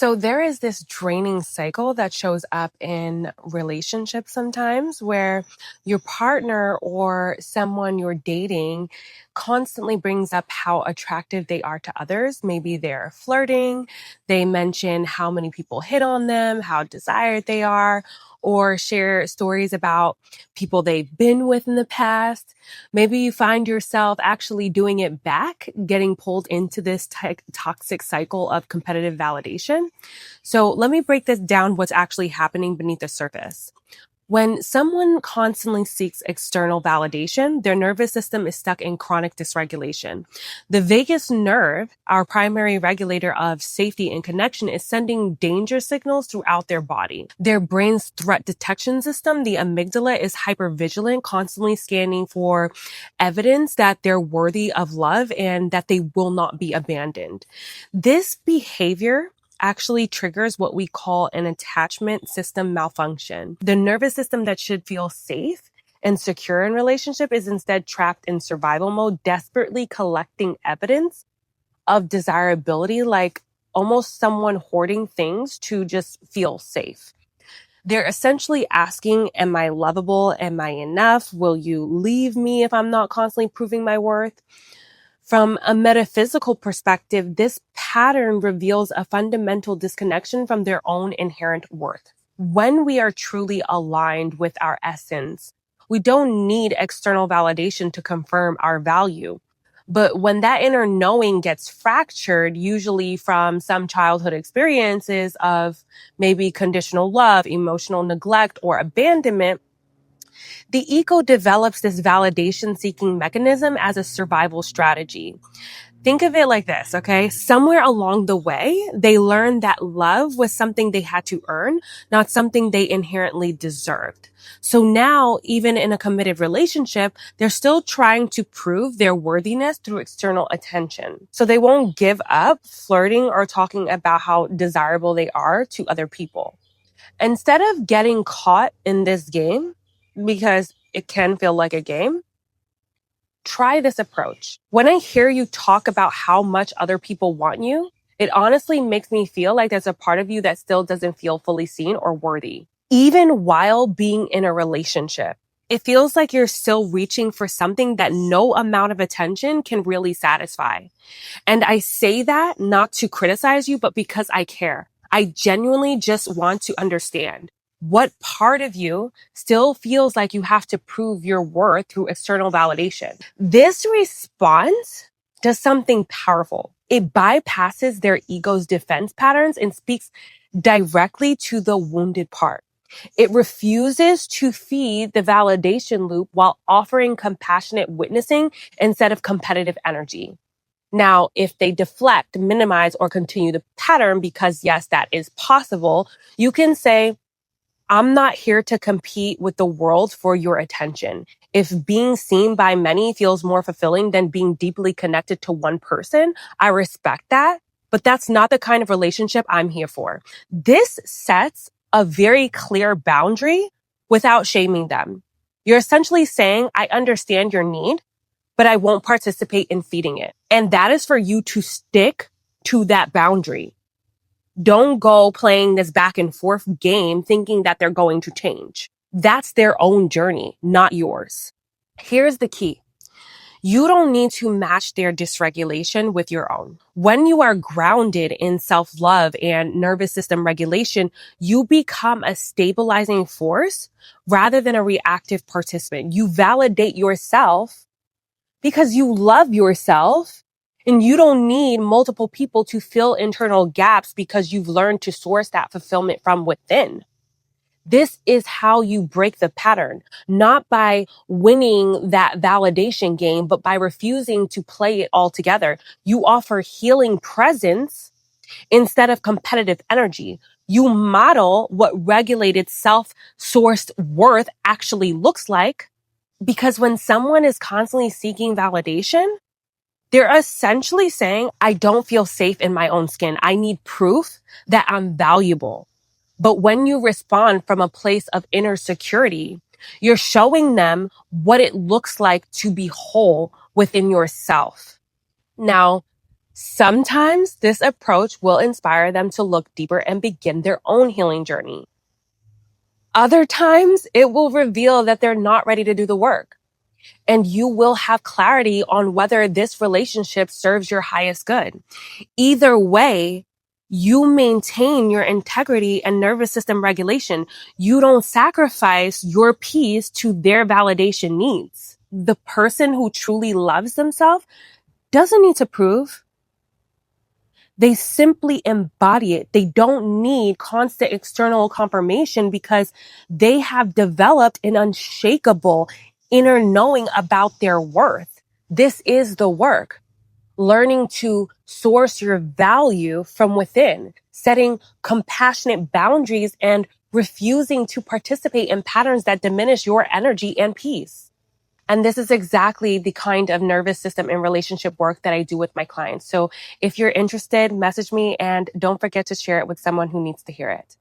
So there is this draining cycle that shows up in relationships sometimes where your partner or someone you're dating constantly brings up how attractive they are to others. Maybe they're flirting, they mention how many people hit on them, how desired they are, or share stories about people they've been with in the past. Maybe you find yourself actually doing it back, getting pulled into this toxic cycle of competitive validation. So let me break this down, what's actually happening beneath the surface. When someone constantly seeks external validation, their nervous system is stuck in chronic dysregulation. The vagus nerve, our primary regulator of safety and connection, is sending danger signals throughout their body. Their brain's threat detection system, the amygdala, is hypervigilant, constantly scanning for evidence that they're worthy of love and that they will not be abandoned. This behavior actually triggers what we call an attachment system malfunction. The nervous system that should feel safe and secure in relationship is instead trapped in survival mode, desperately collecting evidence of desirability, like almost someone hoarding things to just feel safe. They're essentially asking, am I lovable? Am I enough? Will you leave me if I'm not constantly proving my worth? From a metaphysical perspective, this pattern reveals a fundamental disconnection from their own inherent worth. When we are truly aligned with our essence, we don't need external validation to confirm our value. But when that inner knowing gets fractured, usually from some childhood experiences of maybe conditional love, emotional neglect, or abandonment, the ego develops this validation seeking mechanism as a survival strategy. Think of it like this, okay? Somewhere along the way, they learned that love was something they had to earn, not something they inherently deserved. So now, even in a committed relationship, they're still trying to prove their worthiness through external attention. So they won't give up flirting or talking about how desirable they are to other people. Instead of getting caught in this game, because it can feel like a game, try this approach. When I hear you talk about how much other people want you, it honestly makes me feel like there's a part of you that still doesn't feel fully seen or worthy. Even while being in a relationship, it feels like you're still reaching for something that no amount of attention can really satisfy. And I say that not to criticize you, but because I care. I genuinely just want to understand. What part of you still feels like you have to prove your worth through external validation? This response does something powerful. It bypasses their ego's defense patterns and speaks directly to the wounded part. It refuses to feed the validation loop while offering compassionate witnessing instead of competitive energy. Now, if they deflect, minimize, or continue the pattern, because yes, that is possible, you can say, I'm not here to compete with the world for your attention. If being seen by many feels more fulfilling than being deeply connected to one person, I respect that, but that's not the kind of relationship I'm here for. This sets a very clear boundary without shaming them. You're essentially saying, I understand your need, but I won't participate in feeding it. And that is for you to stick to that boundary. Don't go playing this back and forth game thinking that they're going to change. That's their own journey, not yours. Here's the key. You don't need to match their dysregulation with your own. When you are grounded in self-love and nervous system regulation, you become a stabilizing force rather than a reactive participant. You validate yourself because you love yourself. And you don't need multiple people to fill internal gaps because you've learned to source that fulfillment from within. This is how you break the pattern, not by winning that validation game, but by refusing to play it all together. You offer healing presence instead of competitive energy. You model what regulated self-sourced worth actually looks like, because when someone is constantly seeking validation, they're essentially saying, I don't feel safe in my own skin. I need proof that I'm valuable. But when you respond from a place of inner security, you're showing them what it looks like to be whole within yourself. Now, Sometimes this approach will inspire them to look deeper and begin their own healing journey. Other times, it will reveal that they're not ready to do the work. And you will have clarity on whether this relationship serves your highest good. Either way, you maintain your integrity and nervous system regulation. You don't sacrifice your peace to their validation needs. The person who truly loves themselves doesn't need to prove. They simply embody it. They don't need constant external confirmation because they have developed an unshakable inner knowing about their worth. This is the work. Learning to source your value from within, setting compassionate boundaries, and refusing to participate in patterns that diminish your energy and peace. And this is exactly the kind of nervous system and relationship work that I do with my clients. So if you're interested, message me and don't forget to share it with someone who needs to hear it.